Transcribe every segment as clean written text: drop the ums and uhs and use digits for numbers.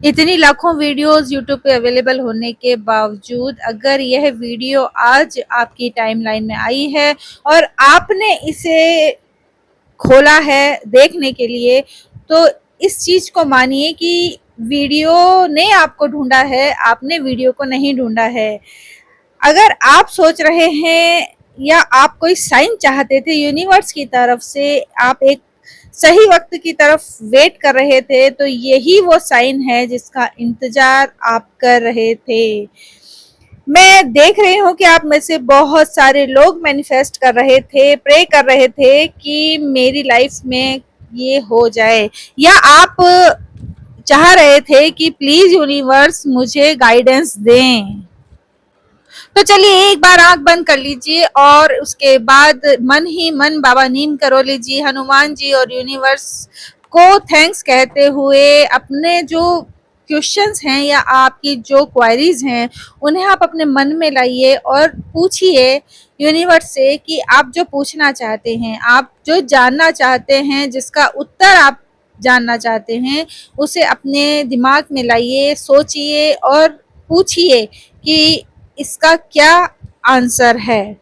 इतनी लाखों videos YouTube पे अवेलेबल होने के बावजूद अगर यह वीडियो आज आपकी टाइमलाइन में आई है और आपने इसे खोला है देखने के लिए, तो इस चीज को मानिए कि वीडियो ने आपको ढूंढा है, आपने वीडियो को नहीं ढूंढा है। अगर आप सोच रहे हैं या आप कोई साइन चाहते थे यूनिवर्स की तरफ से, आप एक सही वक्त की तरफ वेट कर रहे थे, तो यही वो साइन है जिसका इंतजार आप कर रहे थे। मैं देख रही हूँ कि आप में से बहुत सारे लोग मैनिफेस्ट कर रहे थे, प्रे कर रहे थे कि मेरी लाइफ में ये हो जाए, या आप चाह रहे थे कि प्लीज यूनिवर्स मुझे गाइडेंस दें। तो चलिए एक बार आंख बंद कर लीजिए और उसके बाद मन ही मन बाबा नीम करो लीजिए, हनुमान जी और यूनिवर्स को थैंक्स कहते हुए अपने जो क्वेश्चंस हैं या आपकी जो क्वेरीज हैं उन्हें आप अपने मन में लाइए और पूछिए यूनिवर्स से कि आप जो पूछना चाहते हैं, आप जो जानना चाहते हैं, जिसका उत्तर आप जानना चाहते हैं, उसे अपने दिमाग में लाइए, सोचिए और पूछिए कि इसका क्या आंसर है।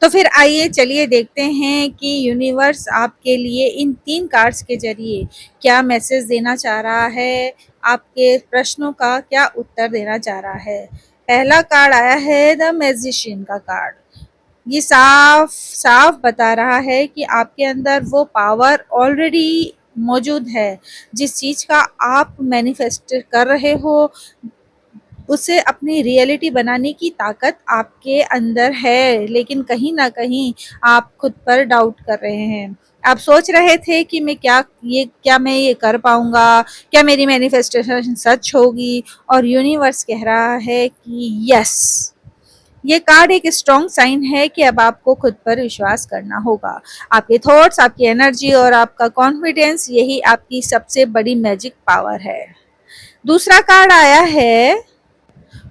तो फिर आइए चलिए देखते हैं कि यूनिवर्स आपके लिए इन 3 कार्ड्स के ज़रिए क्या मैसेज देना चाह रहा है, आपके प्रश्नों का क्या उत्तर देना चाह रहा है। पहला कार्ड आया है द मैजिशियन का कार्ड। ये साफ साफ बता रहा है कि आपके अंदर वो पावर ऑलरेडी मौजूद है, जिस चीज़ का आप मैनिफेस्ट कर रहे हो उसे अपनी रियलिटी बनाने की ताकत आपके अंदर है, लेकिन कहीं ना कहीं आप खुद पर डाउट कर रहे हैं। आप सोच रहे थे कि क्या मैं ये कर पाऊंगा, क्या मेरी मैनिफेस्टेशन सच होगी, और यूनिवर्स कह रहा है कि यस। ये कार्ड एक स्ट्रॉन्ग साइन है कि अब आपको खुद पर विश्वास करना होगा। आपके थॉट्स, आपकी एनर्जी और आपका कॉन्फिडेंस, यही आपकी सबसे बड़ी मैजिक पावर है। दूसरा कार्ड आया है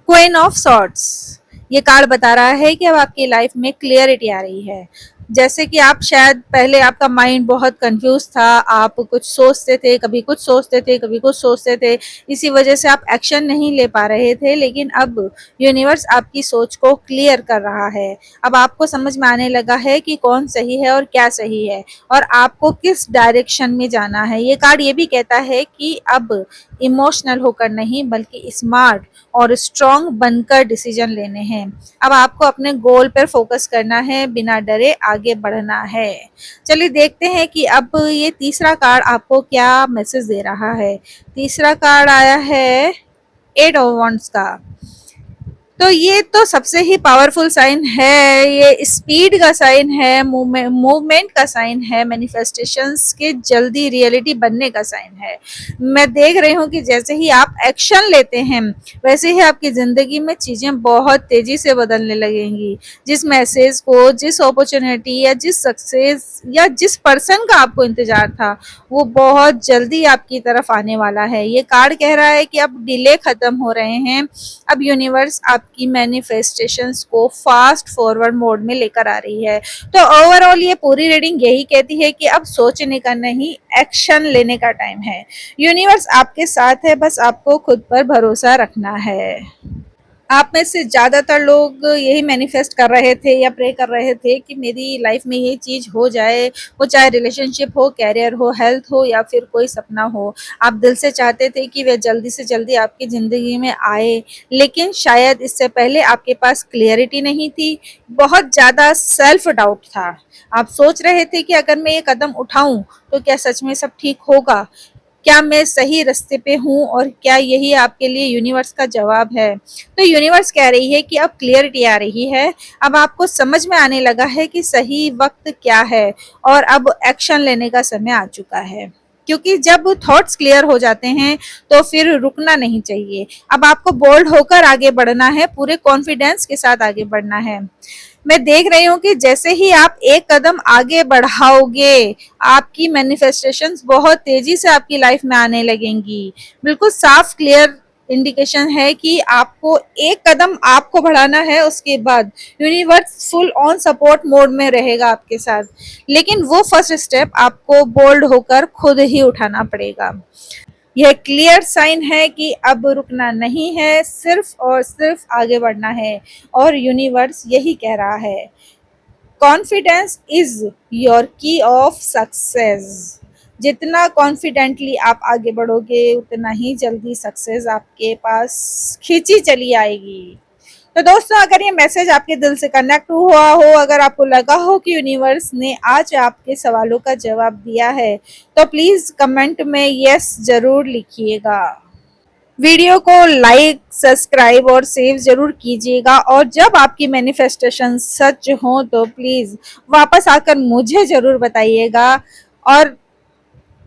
क्वीन ऑफ सॉर्ड्स। ये कार्ड बता रहा है कि अब आपकी लाइफ में क्लियरिटी आ रही है। जैसे कि आप शायद पहले आपका माइंड बहुत कंफ्यूज था, आप कुछ सोचते थे, कभी कुछ सोचते थे, कभी कुछ सोचते थे, इसी वजह से आप एक्शन नहीं ले पा रहे थे। लेकिन अब यूनिवर्स आपकी सोच को क्लियर कर रहा है। अब आपको समझ में आने लगा है कि कौन सही है और क्या सही है और आपको किस डायरेक्शन में जाना है। ये कार्ड ये भी कहता है कि अब इमोशनल होकर नहीं बल्कि स्मार्ट और स्ट्रॉन्ग बनकर डिसीजन लेने हैं। अब आपको अपने गोल पर फोकस करना है, बिना डरे आगे बढ़ना है। चलिए देखते हैं कि अब ये तीसरा कार्ड आपको क्या मैसेज दे रहा है। तीसरा कार्ड आया है 8 ऑफ वांड्स का। तो ये तो सबसे ही पावरफुल साइन है, ये स्पीड का साइन है, मूवमेंट का साइन है, मैनिफेस्टेशंस के जल्दी रियलिटी बनने का साइन है। मैं देख रही हूँ कि जैसे ही आप एक्शन लेते हैं वैसे ही आपकी ज़िंदगी में चीज़ें बहुत तेज़ी से बदलने लगेंगी। जिस मैसेज को, जिस अपॉर्चुनिटी या जिस सक्सेस या जिस पर्सन का आपको इंतज़ार था, वो बहुत जल्दी आपकी तरफ आने वाला है। ये कार्ड कह रहा है कि अब डिले ख़त्म हो रहे हैं, अब यूनिवर्स आपकी मैनिफेस्टेशंस को फास्ट फॉरवर्ड मोड में लेकर आ रही है। तो ओवरऑल ये पूरी रीडिंग यही कहती है कि अब सोचने का नहीं, एक्शन लेने का टाइम है। यूनिवर्स आपके साथ है, बस आपको खुद पर भरोसा रखना है। आप में से ज़्यादातर लोग यही मैनिफेस्ट कर रहे थे या प्रे कर रहे थे कि मेरी लाइफ में ये चीज़ हो जाए, वो चाहे रिलेशनशिप हो, कैरियर हो, हेल्थ हो या फिर कोई सपना हो। आप दिल से चाहते थे कि वे जल्दी से जल्दी आपकी ज़िंदगी में आए, लेकिन शायद इससे पहले आपके पास क्लियरिटी नहीं थी, बहुत ज़्यादा सेल्फ डाउट था। आप सोच रहे थे कि अगर मैं ये कदम उठाऊं तो क्या सच में सब ठीक होगा, क्या मैं सही रास्ते पे हूँ, और क्या यही आपके लिए यूनिवर्स का जवाब है। तो यूनिवर्स कह रही है कि अब क्लियरिटी आ रही है, अब आपको समझ में आने लगा है कि सही वक्त क्या है और अब एक्शन लेने का समय आ चुका है। क्योंकि जब थॉट्स क्लियर हो जाते हैं तो फिर रुकना नहीं चाहिए। अब आपको बोल्ड होकर आगे बढ़ना है, पूरे कॉन्फिडेंस के साथ आगे बढ़ना है। मैं देख रही हूँ कि जैसे ही आप एक कदम आगे बढ़ाओगे, आपकी मैनिफेस्टेशंस बहुत तेजी से आपकी लाइफ में आने लगेंगी। बिल्कुल साफ क्लियर इंडिकेशन है कि आपको एक कदम आपको बढ़ाना है, उसके बाद universe full on support mode में रहेगा आपके साथ। लेकिन वो फर्स्ट स्टेप आपको बोल्ड होकर खुद ही उठाना पड़ेगा। यह क्लियर साइन है कि अब रुकना नहीं है, सिर्फ और सिर्फ आगे बढ़ना है। और यूनिवर्स यही कह रहा है, कॉन्फिडेंस इज योर की ऑफ सक्सेस। जितना कॉन्फिडेंटली आप आगे बढ़ोगे उतना ही जल्दी सक्सेस आपके पास खींची चली आएगी। तो दोस्तों, अगर ये मैसेज आपके दिल से कनेक्ट हुआ हो, अगर आपको लगा हो कि यूनिवर्स ने आज आपके सवालों का जवाब दिया है, तो प्लीज कमेंट में यस जरूर लिखिएगा। वीडियो को लाइक, सब्सक्राइब और सेव जरूर कीजिएगा। और जब आपकी मैनिफेस्टेशन सच हो तो प्लीज वापस आकर मुझे जरूर बताइएगा। और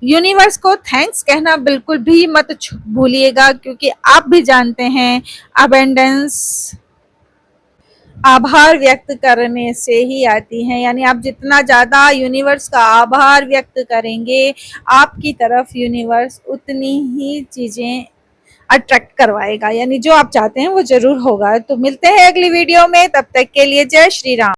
यूनिवर्स को थैंक्स कहना बिल्कुल भी मत भूलिएगा, क्योंकि आप भी जानते हैं अबेंडेंस आभार व्यक्त करने से ही आती है। यानी आप जितना ज्यादा यूनिवर्स का आभार व्यक्त करेंगे, आपकी तरफ यूनिवर्स उतनी ही चीजें अट्रैक्ट करवाएगा। यानी जो आप चाहते हैं वो जरूर होगा। तो मिलते हैं अगली वीडियो में, तब तक के लिए जय श्री राम।